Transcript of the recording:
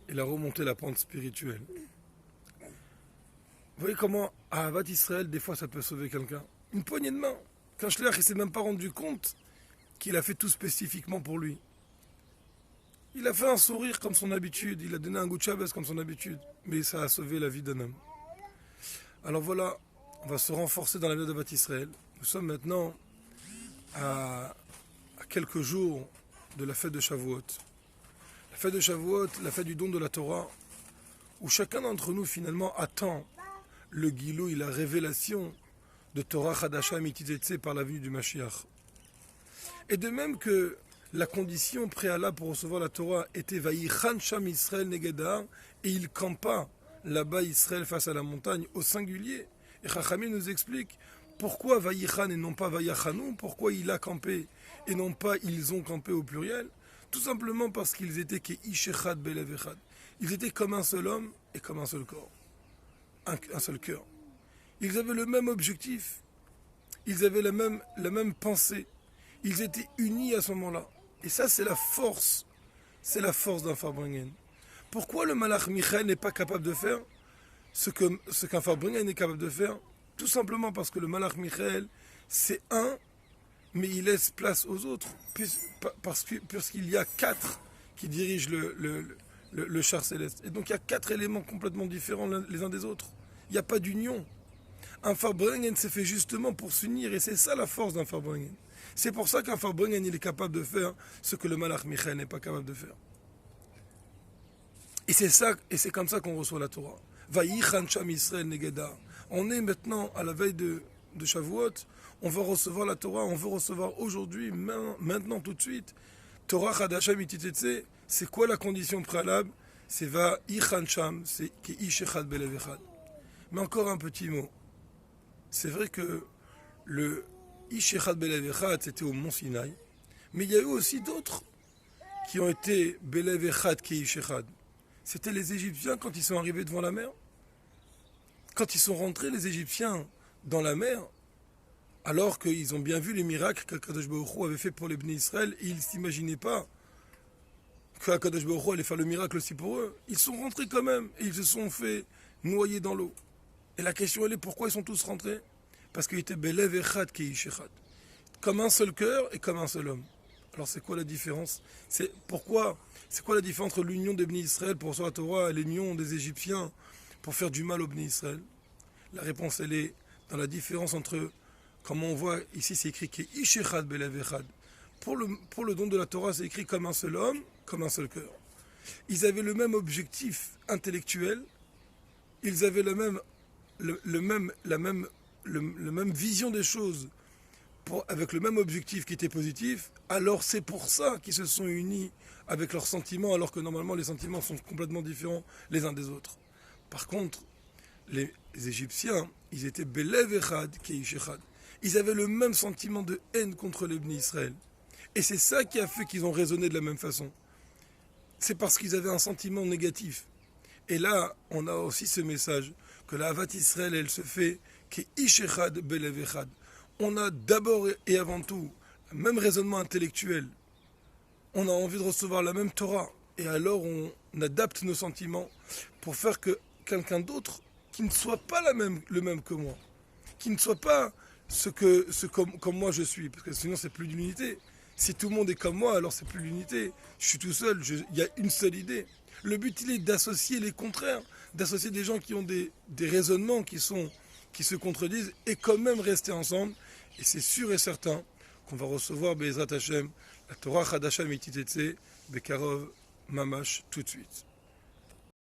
il a remonté la pente spirituelle. Vous voyez comment à Ahavat Israël, des fois, ça peut sauver quelqu'un. Une poignée de main. Qu'un shliach, il s'est même pas rendu compte qu'il a fait tout spécifiquement pour lui. Il a fait un sourire comme son habitude, il a donné un goût de Shabbos comme son habitude, mais ça a sauvé la vie d'un homme. Alors voilà, on va se renforcer dans la vie d'Ahavat Israël. Nous sommes maintenant à quelques jours de la fête de Shavuot. La fête de Shavuot, la fête du don de la Torah, où chacun d'entre nous finalement attend le guilou et la révélation de Torah Chadasha Mititetse par la venue du Mashiach. Et de même que la condition préalable pour recevoir la Torah était Vayichan Sham Israël Negeda, et il campa là-bas Israël face à la montagne au singulier. Et Chachamim nous explique pourquoi Vayichan et non pas Vayachanou, pourquoi il a campé et non pas ils ont campé au pluriel. Tout simplement parce qu'ils étaient Keish Echad Belev Echad. Ils étaient comme un seul homme et comme un seul corps, un seul cœur. Ils avaient le même objectif, ils avaient la même pensée, ils étaient unis à ce moment-là. Et ça, c'est la force d'un Farbrengen. Pourquoi le Malach Michael n'est pas capable de faire ce qu'un Farbrengen est capable de faire? Tout simplement parce que le Malach Michael, c'est un, mais il laisse place aux autres, puisqu'il y a quatre qui dirigent le char céleste. Et donc il y a quatre éléments complètement différents les uns des autres. Il n'y a pas d'union. Un Farbrengen s'est fait justement pour s'unir, et c'est ça la force d'un Farbrengen. C'est pour ça qu'un Farbrengen il est capable de faire ce que le Malach Michael n'est pas capable de faire. Et c'est comme ça qu'on reçoit la Torah. Vayichan Sham Israël Negeda. On est maintenant à la veille de Shavuot, on va recevoir la Torah, on veut recevoir aujourd'hui, maintenant tout de suite. Torah Chadasha Mititetse, c'est quoi la condition préalable? C'est Vayichan Sham, c'est Keish Echad Belev Echad. Mais encore un petit mot. C'est vrai que le Ish Echad Belev Echad, c'était au Mont Sinaï, mais il y a eu aussi d'autres qui ont été Belev Echad Keish Echad. C'était les Égyptiens quand ils sont arrivés devant la mer. Quand ils sont rentrés, les Égyptiens, dans la mer, alors qu'ils ont bien vu les miracles qu'Akadosh Baruch Hu avait fait pour les Bnei Israël, et ils ne s'imaginaient pas qu'Akadosh Baruch Hu allait faire le miracle aussi pour eux. Ils sont rentrés quand même, et ils se sont fait noyer dans l'eau. Et la question elle est pourquoi ils sont tous rentrés? Parce qu'ils étaient Belev Echad Keish Echad. Comme un seul cœur et comme un seul homme. Alors c'est quoi la différence? C'est quoi la différence entre l'union des Bnei Israël pour recevoir la Torah et l'union des Égyptiens pour faire du mal aux Bnei Israël? La réponse elle est dans la différence entre, comme on voit ici c'est écrit Keish Echad Belev Echad. Pour le don de la Torah c'est écrit comme un seul homme, comme un seul cœur. Ils avaient le même objectif intellectuel, ils avaient la même vision des choses, avec le même objectif qui était positif, alors c'est pour ça qu'ils se sont unis avec leurs sentiments, alors que normalement les sentiments sont complètement différents les uns des autres. Par contre, les Égyptiens, ils étaient Belev Echad Keish Echad. Ils avaient le même sentiment de haine contre les Bnei Israël. Et c'est ça qui a fait qu'ils ont raisonné de la même façon. C'est parce qu'ils avaient un sentiment négatif. Et là, on a aussi ce message que la Ahavat Israël, elle se fait Keish Echad Belev Echad. On a d'abord et avant tout le même raisonnement intellectuel. On a envie de recevoir la même Torah. Et alors on adapte nos sentiments pour faire que quelqu'un d'autre qui ne soit pas le même que moi, qui ne soit pas comme moi je suis, parce que sinon c'est plus d'unité. Si tout le monde est comme moi, alors c'est plus l'unité. Je suis tout seul, il y a une seule idée. Le but il est d'associer les contraires, d'associer des gens qui ont des raisonnements qui se contredisent et quand même rester ensemble. Et c'est sûr et certain qu'on va recevoir Be'ezrat Hashem, la Torah Chadasha Mititetse, Bekarov Mamash tout de suite.